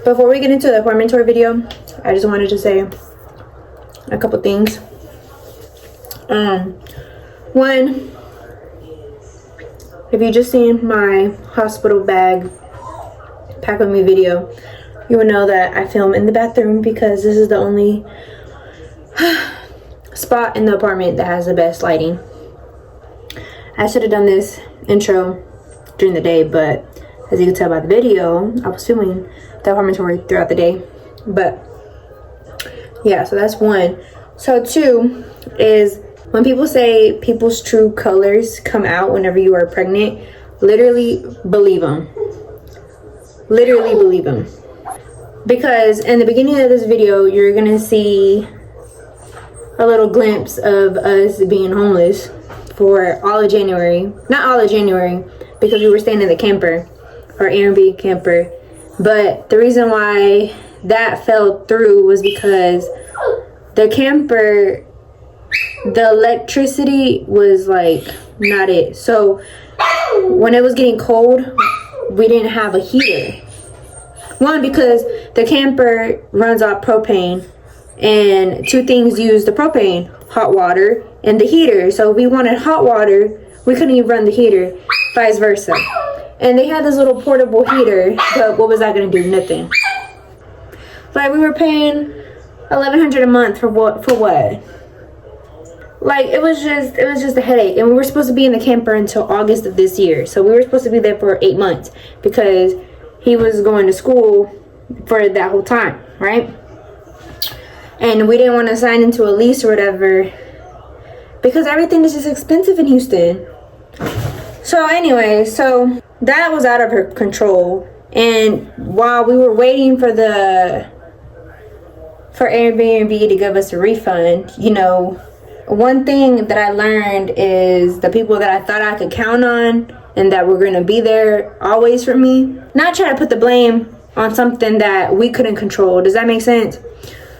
before we get into the apartment tour video, I just wanted to say a couple things. One, if you just seen my hospital bag pack with me video, you would know that I film in the bathroom because this is the only spot in the apartment that has the best lighting. I should have done this intro during the day, but as you can tell by the video, I was filming the apartment tour throughout the day. But yeah, so that's one. So two is, when people say people's true colors come out whenever you are pregnant, literally believe them. Literally believe them. Because in the beginning of this video, you're gonna see a little glimpse of us being homeless for all of January. Not all of January, because we were staying in the camper, our Airbnb camper. But the reason why that fell through was because the camper, the electricity was like not it. So when it was getting cold, we didn't have a heater. One, because the camper runs off propane, and two things use the propane: hot water and the heater. So if we wanted hot water, we couldn't even run the heater, vice versa. And they had this little portable heater, but what was that gonna do? Nothing. Like, we were paying $1,100 a month for what? Like, it was just a headache. And we were supposed to be in the camper until August of this year. So we were supposed to be there for 8 months because he was going to school for that whole time, right? And we didn't want to sign into a lease or whatever because everything is just expensive in Houston. So anyway, so that was out of her control. And while we were waiting for Airbnb to give us a refund, you know, one thing that I learned is the people that I thought I could count on and that were going to be there always for me, not try to put the blame on something that we couldn't control. Does that make sense?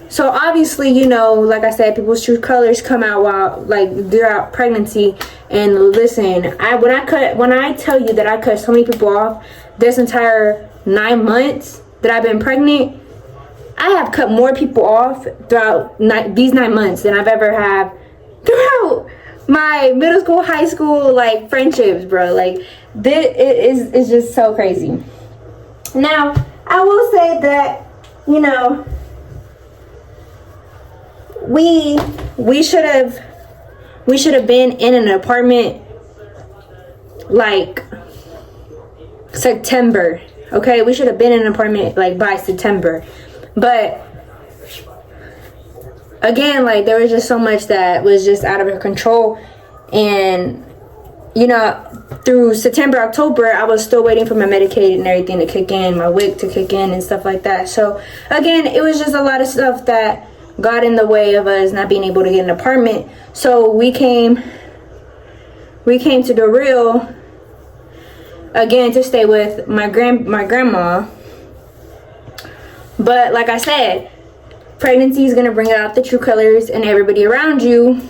So obviously, you know, like I said, people's true colors come out while, like, throughout pregnancy. And listen, when I tell you that I cut so many people off this entire 9 months that I've been pregnant, I have cut more people off throughout these 9 months than I've ever had throughout my middle school, high school, like, friendships, bro. Like, this is just so crazy. Now, I will say that, you know, we should have been in an apartment like September. Okay, we should have been in an apartment like by September. But again, like, there was just so much that was just out of her control. And you know, through September, October, I was still waiting for my Medicaid and everything to kick in, my WIC to kick in and stuff like that. So again, it was just a lot of stuff that got in the way of us not being able to get an apartment. So we came to the real again to stay with my grandma. But like I said, pregnancy is going to bring out the true colors in everybody around you.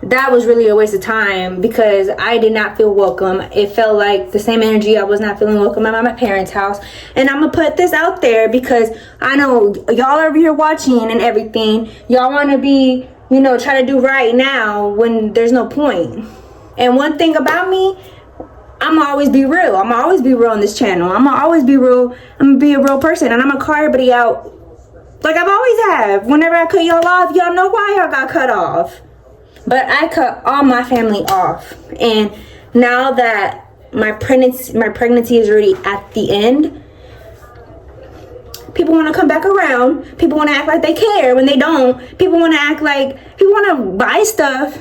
That was really a waste of time because I did not feel welcome. It felt like the same energy. I was not feeling welcome at my parents' house. And I'm going to put this out there because I know y'all over here watching and everything. Y'all want to be, you know, try to do right now when there's no point. And one thing about me, I'm going to always be real. I'm going to always be real on this channel. I'm going to always be real. I'm going to be a real person. And I'm going to call everybody out like I've always have. Whenever I cut y'all off, y'all know why y'all got cut off. But I cut all my family off. And now that my pregnancy is already at the end, people want to come back around. People want to act like they care when they don't. People want to act like, people want to buy stuff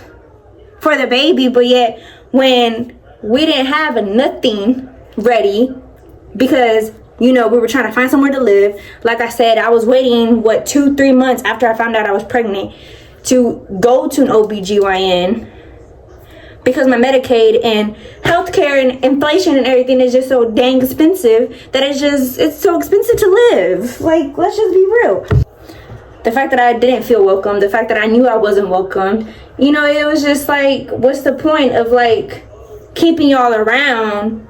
for the baby. But yet, when we didn't have nothing ready because, you know, we were trying to find somewhere to live. Like I said, I was waiting, 2-3 months after I found out I was pregnant to go to an OBGYN because my Medicaid and healthcare and inflation and everything is just so dang expensive that it's so expensive to live. Like, let's just be real. The fact that I didn't feel welcome, the fact that I knew I wasn't welcomed, you know, it was just like, what's the point of like keeping y'all around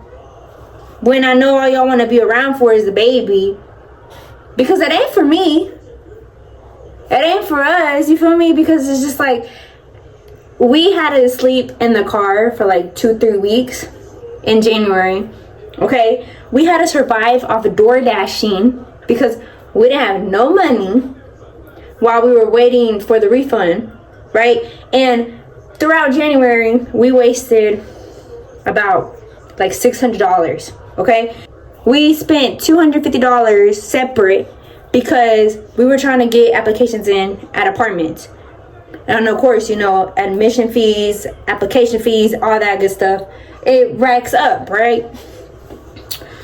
when I know all y'all want to be around for is the baby? Because it ain't for me. It ain't for us, you feel me? Because it's just like, we had to sleep in the car for like 2-3 weeks in January. Okay, we had to survive off of door dashing because we didn't have no money while we were waiting for the refund, right? And throughout January, we wasted about like $600, okay? We spent $250 separate because we were trying to get applications in at apartments. And of course, you know, admission fees, application fees, all that good stuff, it racks up, right?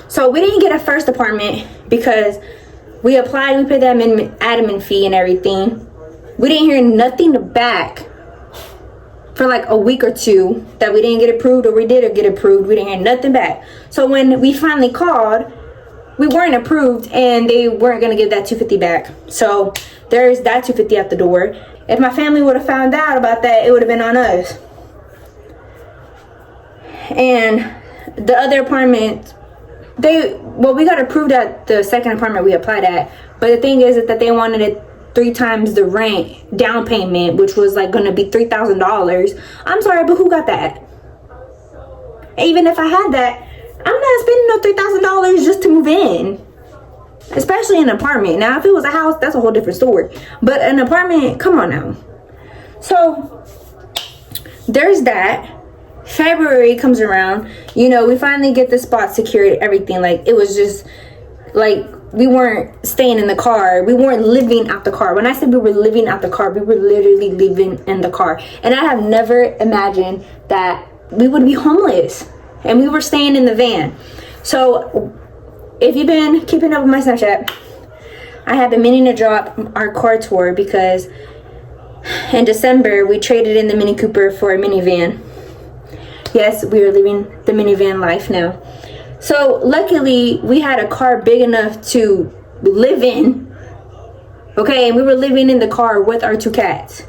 So we didn't get a first apartment because we applied, we paid the admin fee and everything. We didn't hear nothing back for like a week or two that we didn't get approved, or we did get approved. We didn't hear nothing back. So when we finally called, we weren't approved and they weren't gonna give that $250 back. So there's that $250 at the door. If my family would have found out about that, it would have been on us. And the other apartment, we got approved at the second apartment we applied at. But the thing is that they wanted it 3 times the rent down payment, which was like gonna be $3,000. I'm sorry, but who got that? Even if I had that, I'm not spending no $3,000 just to move in. Especially an apartment. Now, if it was a house, that's a whole different story. But an apartment, come on now. So, there's that. February comes around. You know, we finally get the spot secured, everything. Like, it was just, like, we weren't staying in the car. We weren't living out the car. When I said we were living out the car, we were literally living in the car. And I have never imagined that we would be homeless. And we were staying in the van. So, if you've been keeping up with my Snapchat, I have been meaning to drop our car tour because in December we traded in the Mini Cooper for a minivan. Yes, we are living the minivan life now. So luckily we had a car big enough to live in. Okay, and we were living in the car with our 2 cats.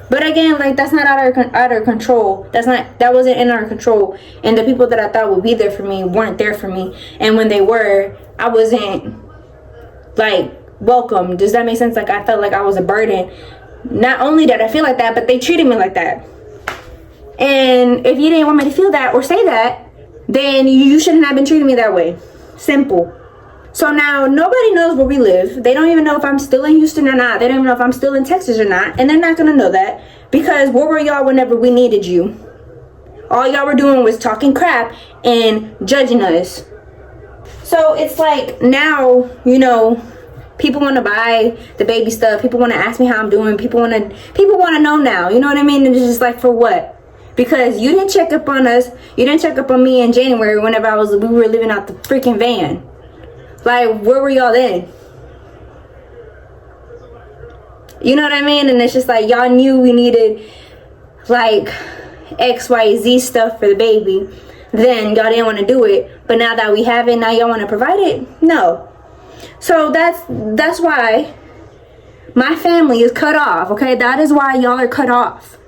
But again, like, that's not out of control. That wasn't in our control. And the people that I thought would be there for me weren't there for me. And when they were, I wasn't like welcome. Does that make sense? Like, I felt like I was a burden. Not only did I feel like that, but they treated me like that. And if you didn't want me to feel that or say that, then you shouldn't have been treating me that way. Simple. So now nobody knows where we live. They don't even know if I'm still in Houston or not. They don't even know if I'm still in Texas or not. And they're not going to know that because where were y'all whenever we needed you? All y'all were doing was talking crap and judging us. So it's like now, you know, people want to buy the baby stuff. People want to ask me how I'm doing. People want to know now. You know what I mean? And it's just like, for what? Because you didn't check up on us. You didn't check up on me in January whenever we were living out the freaking van. Like, where were y'all then? You know what I mean? And it's just like, y'all knew we needed like XYZ stuff for the baby. Then y'all didn't want to do it. But now that we have it, now y'all want to provide it? No. So that's why my family is cut off, okay? That is why y'all are cut off.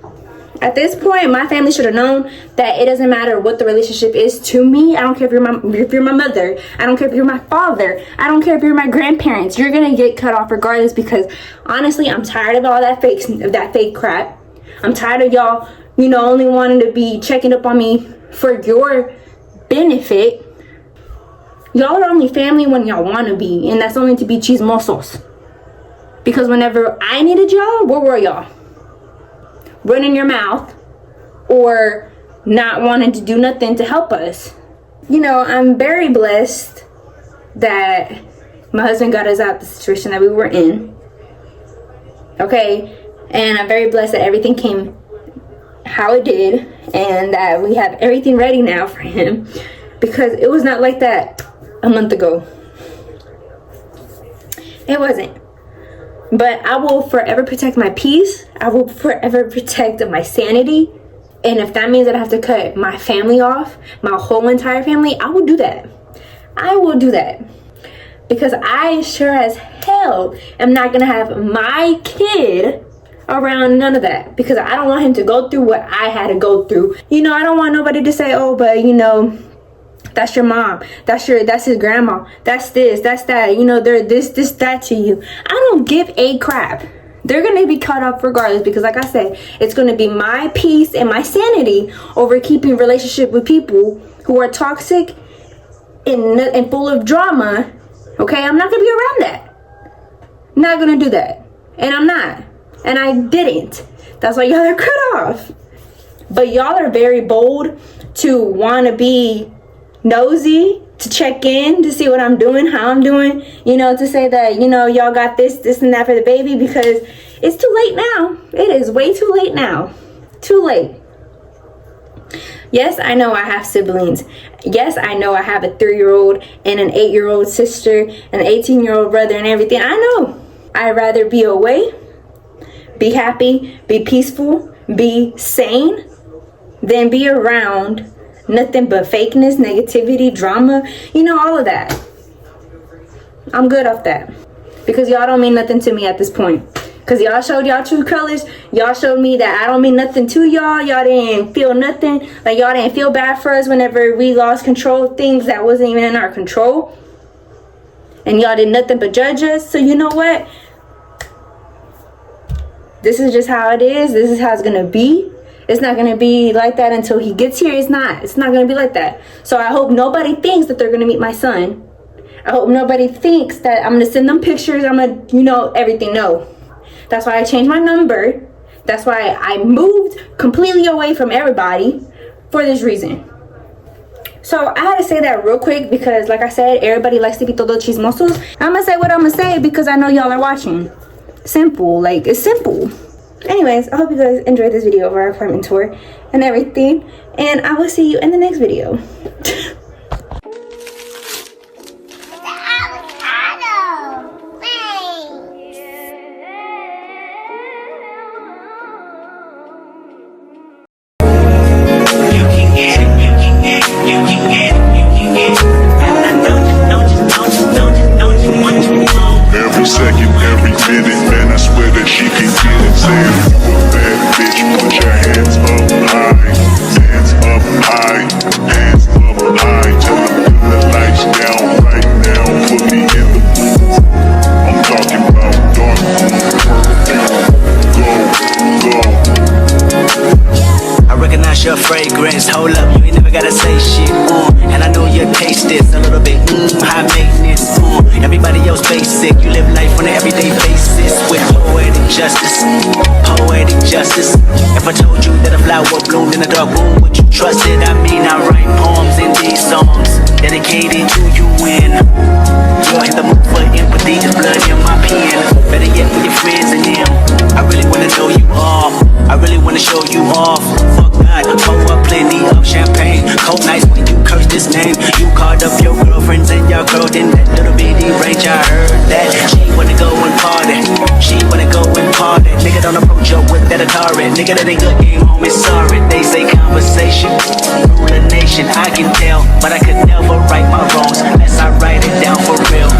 At this point, my family should have known that it doesn't matter what the relationship is to me. I don't care if you're my mother. I don't care if you're my father. I don't care if you're my grandparents. You're gonna get cut off regardless, because honestly, I'm tired of all that fake crap. I'm tired of y'all, you know, only wanting to be checking up on me for your benefit. Y'all are only family when y'all want to be, and that's only to be chismosos. Because whenever I needed y'all, where were y'all? Running your mouth or not wanting to do nothing to help us. You know, I'm very blessed that my husband got us out the situation that we were in. Okay, and I'm very blessed that everything came how it did and that we have everything ready now for him, because it was not like that a month ago. It wasn't. But I will forever protect my peace. I will forever protect my sanity. And if that means that I have to cut my family off, my whole entire family, I will do that. I will do that. Because I sure as hell am not going to have my kid around none of that. Because I don't want him to go through what I had to go through. You know, I don't want nobody to say, oh, but you know, That's your mom. That's his grandma. That's this, that's that. You know, they're this, that to you. I don't give a crap. They're going to be cut off regardless, because like I said, it's going to be my peace and my sanity over keeping relationship with people who are toxic and full of drama. Okay, I'm not going to be around that. I'm not going to do that. And I'm not. And I didn't. That's why y'all are cut off. But y'all are very bold to want to be nosy, to check in, to see what I'm doing, how I'm doing, you know, to say that, you know, y'all got this and that for the baby, because it's too late now. It is way too late now. Too late. Yes, I know I have siblings. Yes, I know I have a 3-year-old and an 8-year-old sister, an 18-year-old brother and everything. I know. I'd rather be away, be happy, be peaceful, be sane, than be around nothing but fakeness, negativity, drama, you know, all of that. I'm good off that, because y'all don't mean nothing to me at this point. Because y'all showed y'all true colors. Y'all showed me that I don't mean nothing to y'all. Y'all didn't feel nothing. Like, y'all didn't feel bad for us whenever we lost control of things that wasn't even in our control. And y'all did nothing but judge us. So you know what? This is just how it is. This is how it's going to be. It's not going to be like that until he gets here. It's not going to be like that. So I hope nobody thinks that they're going to meet my son. I hope nobody thinks that I'm going to send them pictures. I'm going to, you know, everything. No. That's why I changed my number. That's why I moved completely away from everybody for this reason. So I had to say that real quick, because like I said, everybody likes to be todo chismosos. I'm going to say what I'm going to say because I know y'all are watching. Simple. Like, it's simple. Anyways, I hope you guys enjoyed this video of our apartment tour and everything. And I will see you in the next video. Every second, every minute, man, I swear that she can get it. Saying, bad bitch, put your hands up high, hands up high, hands up high. Tell them put the lights down right now, put me in the booth. I'm talking about dark blue, go. I recognize your fragrance, hold up, you ain't never gotta say shit, and I know your taste is a little bit, high maintenance, everybody else basic, you live life on an everyday basis, with poetic justice, poetic justice. If I told you that a flower bloomed in a dark room, would you trust it? I mean, I write poems in these songs, dedicated to you when you're in the mood for empathy, there's blood in my pen, better yet with your friends and them, I really wanna know you all, I really wanna show you off. Fuck God, pour up plenty of champagne. Cold nights when you curse this name. You called up your girlfriends and your girl in that little bitty range. I heard that she wanna go and party. She wanna go and party. Nigga don't approach her with that Atari. Nigga that ain't good game home is sorry. They say conversation, rule a nation. I can tell, but I could never right my wrongs unless I write it down for real.